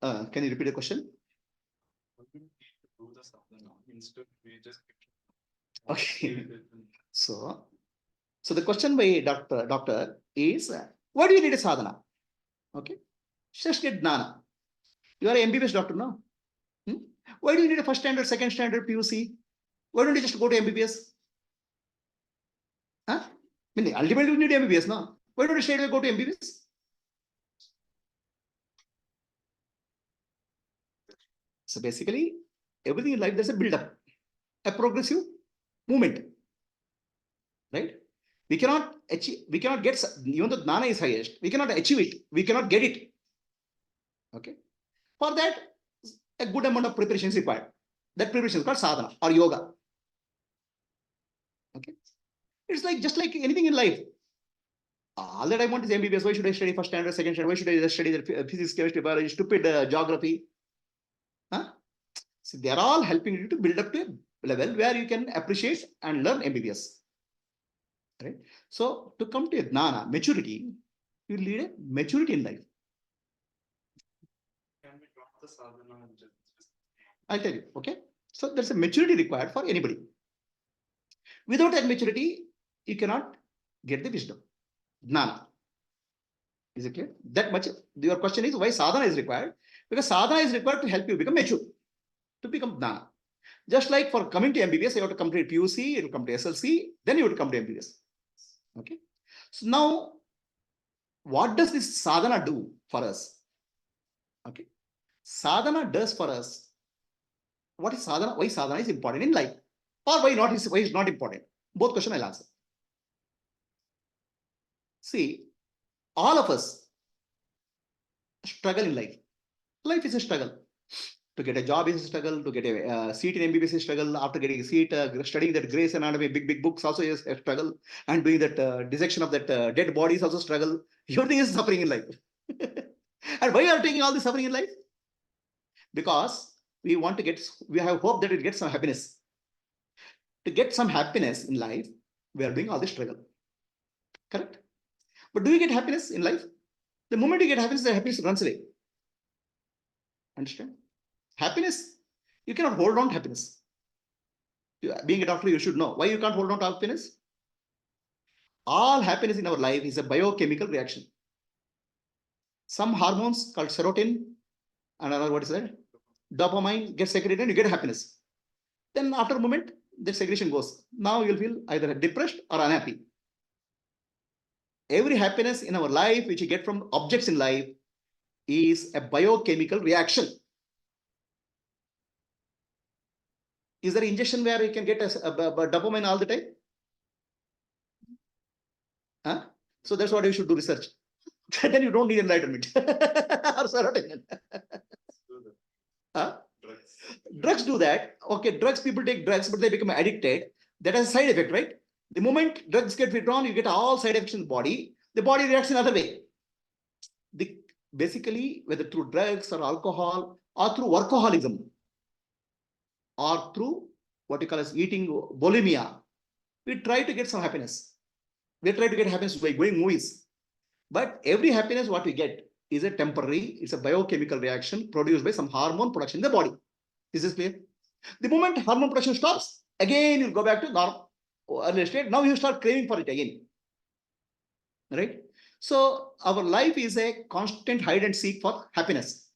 Can you repeat the question? Okay. So the question by doctor is, why do you need a sadhana? Okay. Just get jnana. You are an MBBS doctor now. Why do you need a first standard, second standard PUC? Why don't you just go to MBBS? Huh? I mean, ultimately you need MBBS now. Why don't you straight away go to MBBS? So basically, everything in life, there's a build-up, a progressive movement. Right? We cannot achieve, we cannot get, even though jnana is highest, we cannot achieve it, we cannot get it. Okay. For that, a good amount of preparation is required. That preparation is called sadhana or yoga. Okay. It's like just like anything in life. All that I want is MBBS. Why should I study first standard, second standard? Why should I just study the physics, chemistry, biology, stupid geography? Huh? So they are all helping you to build up to a level where you can appreciate and learn MBBS. Right? So to come to a jnana, maturity, you lead a maturity in life. Can we drop the sadhana? I'll tell you. Okay. So there's a maturity required for anybody. Without that maturity, you cannot get the wisdom. Jnana. Is it clear? That much. Your question is why sadhana is required? Because sadhana is required to help you become mature, to become jnana. Just like for coming to MBBS, you have to complete PUC, you will come to SLC, then you have to come to MBBS. Okay. So now, what does this sadhana do for us? Okay. Sadhana does for us. What is sadhana? Why sadhana is important in life? Or why is not important? Both questions I'll answer. See, all of us struggle in life. Life is a struggle. To get a job is a struggle. To get a seat in MBBS is a struggle. After getting a seat, studying that Grace Anatomy, big books also is a struggle. And doing that dissection of that dead body is also a struggle. Everything is suffering in life. And why are we taking all this suffering in life? Because we want to get, we have hope that we get some happiness. To get some happiness in life, we are doing all this struggle. Correct? But do you get happiness in life? The moment you get happiness, the happiness runs away. Understand? Happiness, you cannot hold on to happiness. Being a doctor, you should know why you can't hold on to happiness. All happiness in our life is a biochemical reaction. Some hormones called serotonin, another what is that? Dopamine gets secreted and you get happiness. Then after a moment, the segregation goes. Now you'll feel either depressed or unhappy. Every happiness in our life, which you get from objects in life, is a biochemical reaction. Is there an injection where you can get a dopamine all the time? Huh? So that's what you should do research. Then you don't need enlightenment or serotonin. Huh? Drugs do that. Okay, drugs, people take drugs, but they become addicted. That has a side effect, right? The moment drugs get withdrawn, you get all side effects in the body reacts in another way. Basically, whether through drugs or alcohol or through workaholism or through what you call as eating bulimia, we try to get some happiness. We try to get happiness by going movies. But every happiness what we get is a temporary, it's a biochemical reaction produced by some hormone production in the body. Is this clear? The moment hormone production stops, again you'll go back to normal earlier state. Now you start craving for it again. Right? So our life is a constant hide and seek for happiness.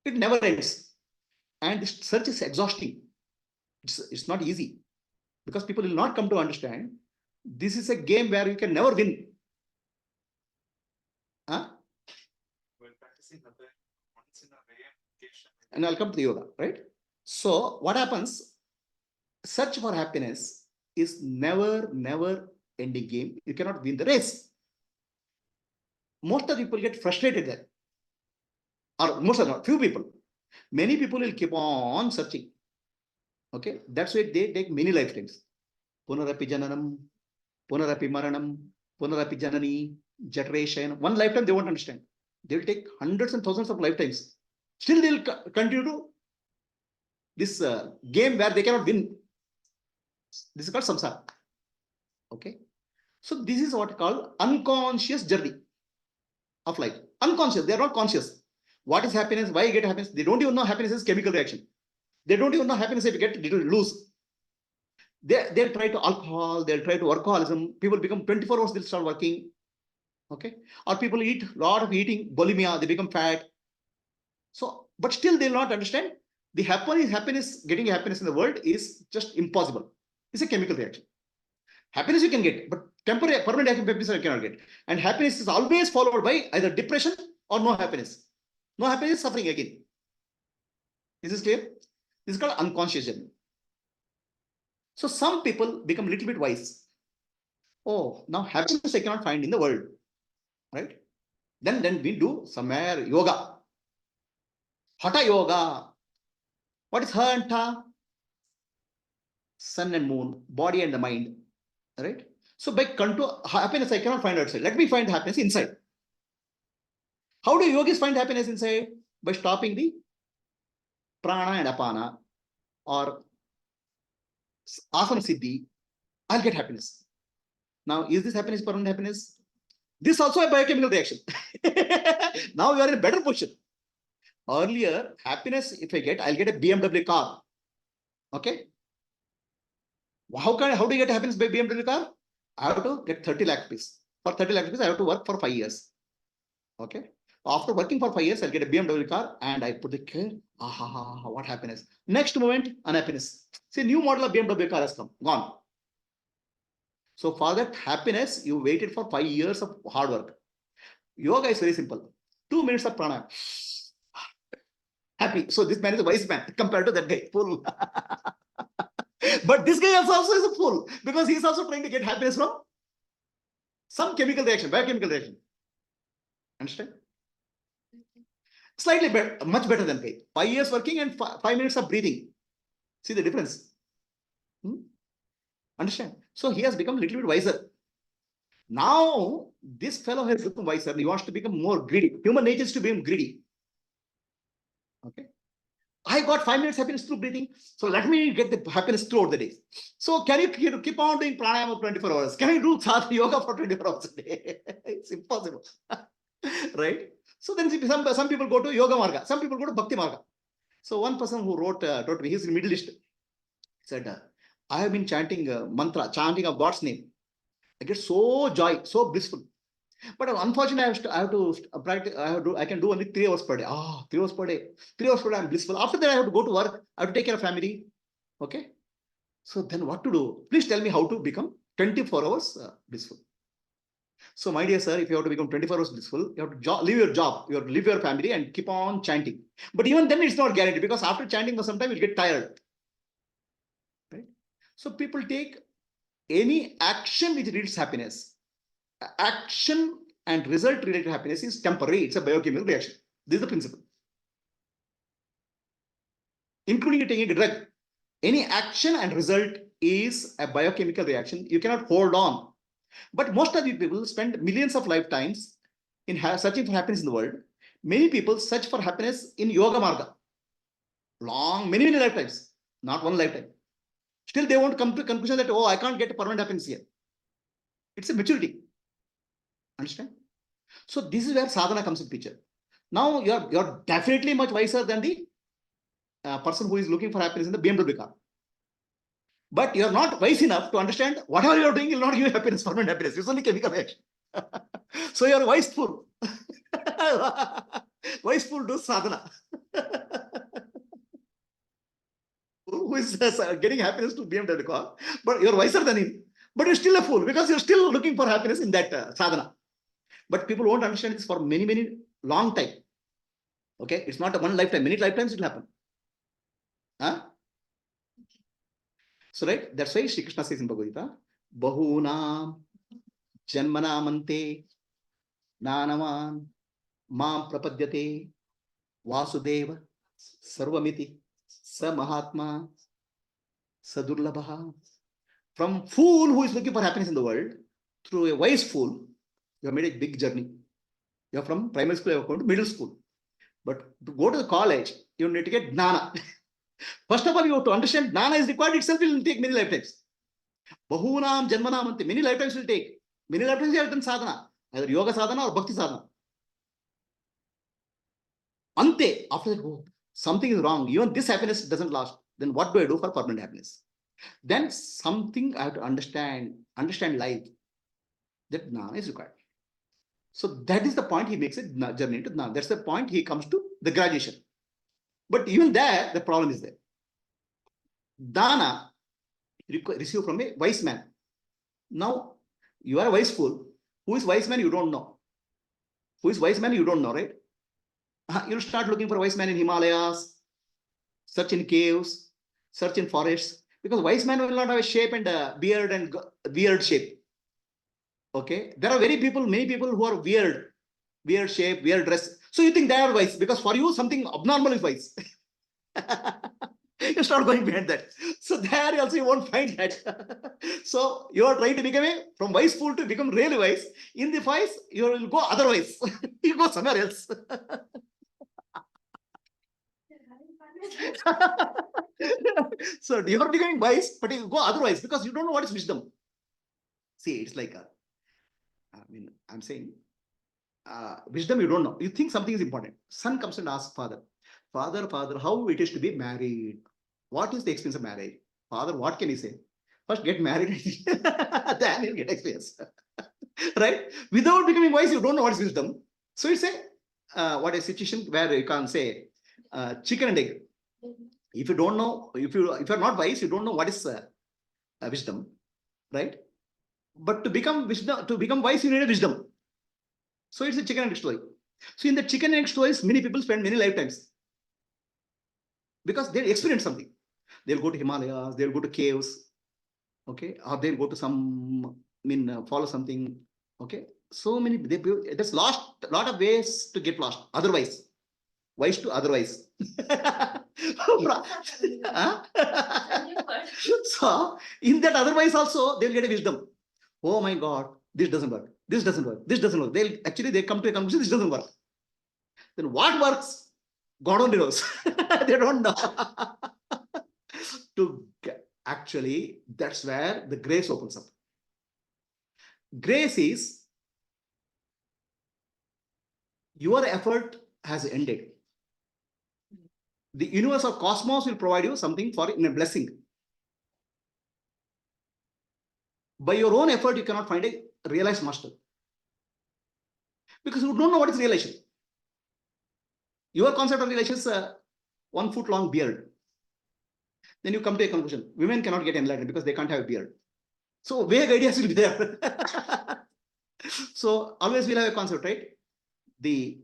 It never ends. And this search is exhausting. It's not easy. Because people will not come to understand this is a game where you can never win. Huh? When practicing once in a way, and I'll come to the yoga, right? So what happens? Search for happiness is never ending game. You cannot win the race. Most of the people get frustrated there. Or most of not, few people. Many people will keep on searching. Okay, that's why they take many lifetimes. Punarapi jananam, punarapi maranam, punarapi janani, jatreshayana. One lifetime they won't understand. They will take hundreds and thousands of lifetimes. Still they will continue to this game where they cannot win. This is called samsara. Okay. So this is what called unconscious journey of life. Unconscious, they are not conscious. What is happiness? Why you get happiness? They don't even know happiness is chemical reaction. They don't even know happiness if you get little loose. They'll try to alcohol, they'll try to workaholism. People become 24 hours, they'll start working. Okay. Or people eat a lot of eating, bulimia, they become fat. So, but still they'll not understand the happiness, getting happiness in the world is just impossible. It's a chemical reaction. Happiness you can get, but temporary, permanent happiness you cannot get. And happiness is always followed by either depression or no happiness. No happiness, suffering again. Is this clear? This is called unconscious journey. So some people become a little bit wise. Oh, now happiness I cannot find in the world, right? Then we do somewhere yoga, hatha yoga. What is hatha? Sun and moon, body and the mind, right? So by control happiness I cannot find outside. Let me find happiness inside. How do yogis find happiness inside? By stopping the prana and apana or asana siddhi. I'll get happiness. Now, is this happiness permanent happiness? This also a biochemical reaction. Now you are in a better position. Earlier, happiness, if I get, I'll get a BMW car. Okay. How do you get happiness by BMW car? I have to get 30 lakh rupees. For 30 lakh rupees, I have to work for 5 years. Okay. After working for 5 years, I'll get a BMW car and I put the car. What happiness? Next moment, unhappiness. See, new model of BMW car has come, gone. So for that happiness, you waited for 5 years of hard work. Yoga is very simple. 2 minutes of pranayama. Happy. So this man is a wise man compared to that guy, fool. But this guy also is a fool because he's also trying to get happiness from some chemical reaction, biochemical reaction. Understand? Slightly better, much better than guy. 5 years working and 5 minutes of breathing. See the difference? Understand? So he has become a little bit wiser. Now, this fellow has become wiser. He wants to become more greedy. Human nature is to become greedy. Okay. I got 5 minutes happiness through breathing. So let me get the happiness throughout the day. So can you keep on doing pranayama for 24 hours? Can I do sadhana yoga for 24 hours a day? It's impossible. Right? So then some people go to yoga marga. Some people go to bhakti marga. So one person who wrote to me, he's in Middle East, said, I have been chanting mantra, chanting of God's name. I get so joy, so blissful. But unfortunately, I have to practice. I can do only 3 hours per day. 3 hours per day. 3 hours per day, I'm blissful. After that, I have to go to work. I have to take care of family. Okay. So then what to do? Please tell me how to become 24 hours blissful. So my dear sir, if you have to become 24 hours blissful, you have to leave your job, you have to leave your family and keep on chanting. But even then it's not guaranteed because after chanting for some time, you'll get tired. Right? So people take any action which leads happiness. Action and result related happiness is temporary. It's a biochemical reaction. This is the principle. Including taking a drug. Any action and result is a biochemical reaction. You cannot hold on. But most of the people spend millions of lifetimes in searching for happiness in the world. Many people search for happiness in yoga marga. Many lifetimes. Not one lifetime. Still, they won't come to a conclusion that, I can't get permanent happiness here. It's a maturity. Understand? So this is where sadhana comes in picture. Now you're definitely much wiser than the person who is looking for happiness in the BMW car. But you're not wise enough to understand whatever you're doing will not give you happiness, permanent happiness. It's only chemical reaction. So you're a wise fool. Wise fool does sadhana. Who is getting happiness to BMW car, but you're wiser than him. But you're still a fool because you're still looking for happiness in that sadhana. But people won't understand this for many long time. Okay, it's not a one lifetime. Many lifetimes it will happen. Huh? So right, that's why Shri Krishna says in Bhagavad Gita, Bahunam Janmanamante Nanaman Mam Prapadyate Vasudeva Sarvamiti Sa Mahatma Sadurlabha. From fool who is looking for happiness in the world, through a wise fool, you have made a big journey. You are from primary school, you have gone to middle school. But to go to the college, you need to get Jnana. First of all, you have to understand Jnana is required itself, it will take many lifetimes. Bahunam Janmanam, many lifetimes will take. Many lifetimes you have done sadhana, either yoga sadhana or bhakti sadhana. Ante, after that, oh, something is wrong. Even this happiness doesn't last. Then what do I do for permanent happiness? Then something I have to understand life. That jnana is required. So that is the point he makes it journey into jnana. That's the point he comes to the graduation. But even there, the problem is there. Dana received from a wise man. Now you are a wise fool. Who is wise man? You don't know. Who is wise man? You don't know, right? You'll start looking for a wise man in Himalayas, search in caves, search in forests, because wise man will not have a shape and a beard and weird shape. Okay, there are many people who are weird shape, weird dress. So you think they are wise because for you something abnormal is wise. You start going behind that. So there also you won't find that. So you are trying to become from wise fool to become really wise. In the wise, you will go otherwise. You go somewhere else. So you are becoming wise, but you go otherwise because you don't know what is wisdom. See, it's like I'm saying wisdom you don't know. You think something is important. Son comes and asks father, father, how it is to be married? What is the experience of marriage? Father, what can he say? First get married, then you'll get experience. Right? Without becoming wise, you don't know what is wisdom. So you say, what a situation where you can say chicken and egg. If you don't know, if you're not wise, you don't know what is wisdom, right? But to become wise, you need a wisdom. So it's a chicken and egg story. So in the chicken and egg stories, many people spend many lifetimes because they experience something. They'll go to Himalayas, they'll go to caves, okay, or they'll go to some, follow something, okay. So many, there's lot of ways to get lost. Otherwise, wise to otherwise. So in that otherwise also, they'll get a wisdom. Oh my God, this doesn't work. This doesn't work. This doesn't work. They come to a conclusion, this doesn't work. Then what works? God only knows. They don't know. Actually, that's where the grace opens up. Grace is your effort has ended. The universe or cosmos will provide you something for in a blessing. By your own effort, you cannot find a realized master because you don't know what is realization. Your concept of realization is a 1 foot long beard. Then you come to a conclusion. Women cannot get enlightened because they can't have a beard. So vague ideas will be there. So always we'll have a concept, right? The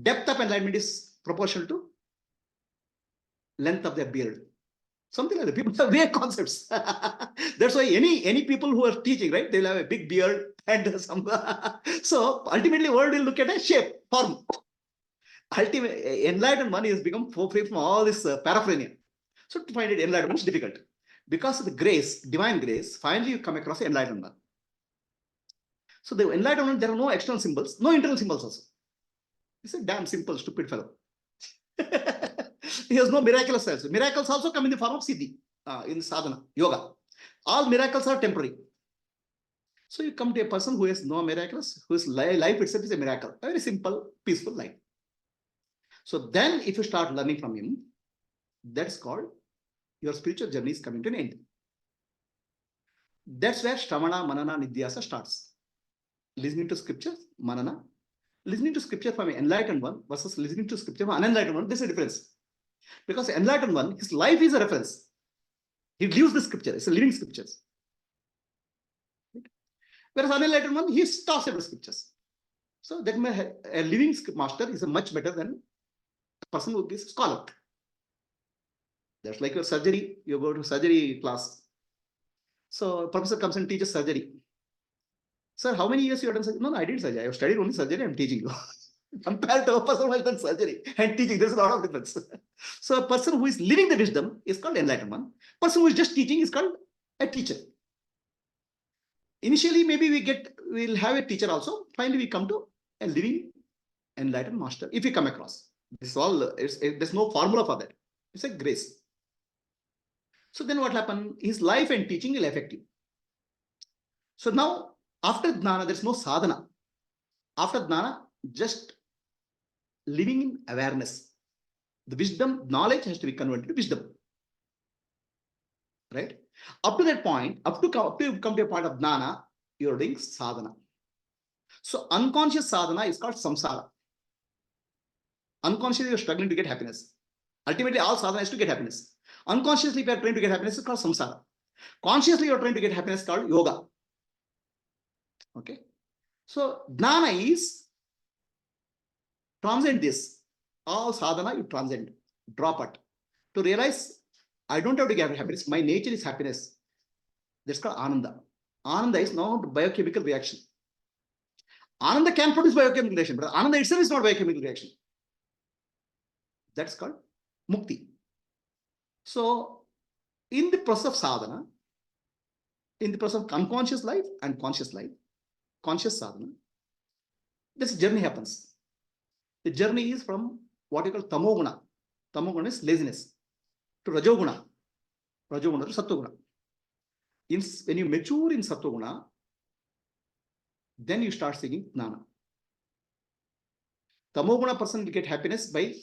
depth of enlightenment is proportional to length of their beard. Something like that. People have vague concepts. That's why any people who are teaching, right? They'll have a big beard and some. So ultimately, world will look at a shape, form. Ultimately, enlightened one is become free from all this paraphernalia. So to find it enlightenment is difficult because of the grace, divine grace. Finally, you come across the enlightened one. So the enlightened one, there are no external symbols, no internal symbols also. He's a damn simple, stupid fellow. He has no miraculous cells. Miracles also come in the form of siddhi in sadhana, yoga. All miracles are temporary. So you come to a person who has no miraculous, whose life itself is a miracle, a very simple, peaceful life. So then if you start learning from him, that's called your spiritual journey is coming to an end. That's where Shravana, Manana, Nidhyasa starts. Listening to scriptures, Manana. Listening to scripture from an enlightened one versus listening to scripture from an unenlightened one, there's a difference. Because the enlightened one, his life is a reference. He lives the scripture, it's a living scriptures. Whereas unenlightened one, he stops at the scriptures. So that a living master is much better than a person who is a scholar. That's like your surgery, you go to surgery class. So professor comes and teaches surgery. Sir, how many years you have done surgery? No, I didn't surgery. I have studied only surgery, I'm teaching you. Compared to a person who has done surgery and teaching, there's a lot of difference. So a person who is living the wisdom is called enlightened one. Person who is just teaching is called a teacher. Initially, maybe we'll have a teacher also. Finally, we come to a living enlightened master. If we come across this, there's no formula for that. It's a grace. So then what happened? His life and teaching will affect you. So now, after jnana, there's no sadhana. After jnana, just living in awareness. The wisdom, knowledge has to be converted to wisdom. Right? Up to that point, up to come to a point of jnana, you're doing sadhana. So unconscious sadhana is called samsara. Unconsciously, you're struggling to get happiness. Ultimately, all sadhana is to get happiness. Unconsciously, if you are trying to get happiness, it's called samsara. Consciously, you're trying to get happiness called yoga. Okay. So jnana is transcend this. All sadhana, you transcend, drop it. To realize, I don't have to get happiness. My nature is happiness. That's called ananda. Ananda is not biochemical reaction. Ananda can produce biochemical reaction, but ananda itself is not biochemical reaction. That's called mukti. So, in the process of sadhana, in the process of unconscious life and conscious life, conscious sadhana, this journey happens. The journey is from what you call tamoguna. Tamoguna is laziness, to rajoguna. Rajoguna to sattoguna. When you mature in sattoguna, then you start seeking jnana. Tamoguna person will get happiness by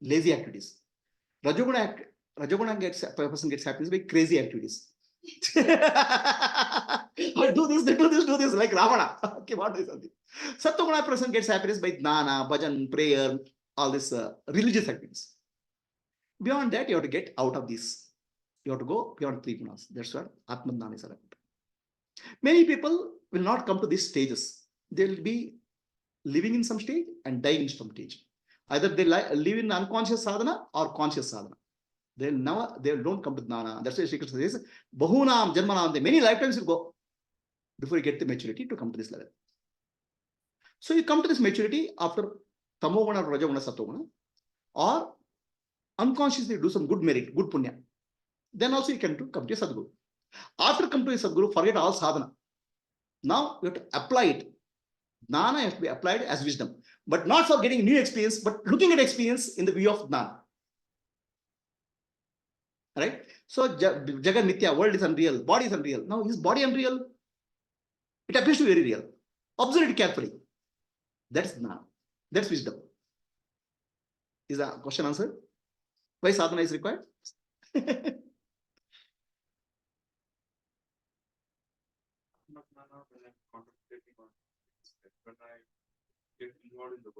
lazy activities. Rajoguna person gets happiness by crazy activities. I do this, they do this, like Ravana. Okay, what is something? Sattoguna person gets happiness by jnana, bhajan, prayer, all this religious activities. Beyond that, you have to get out of this. You have to go beyond three gunas. That's what Atmajnana is about. Many people will not come to these stages. They will be living in some stage and dying in some stage. Either they live in unconscious sadhana or conscious sadhana. They don't come to jnana. That's why Sri Krishna says, Bahunam Janmanam, many lifetimes will go before you get the maturity to come to this level. So you come to this maturity after tamoguna, rajoguna, sattoguna, or unconsciously do some good merit, good punya. Then also you can come to a Sadguru. After come to a Sadguru, forget all sadhana. Now you have to apply it. Jnana has to be applied as wisdom, but not for getting new experience, but looking at experience in the view of jnana. Right? So Jagat Mithya, world is unreal, body is unreal. Now is body unreal? It appears to be very real. Observe it carefully. That's jnana. That's wisdom. Is the question answered? Why sadhana is required? Atmajnana, when I'm contemplating on this, when I get involved in the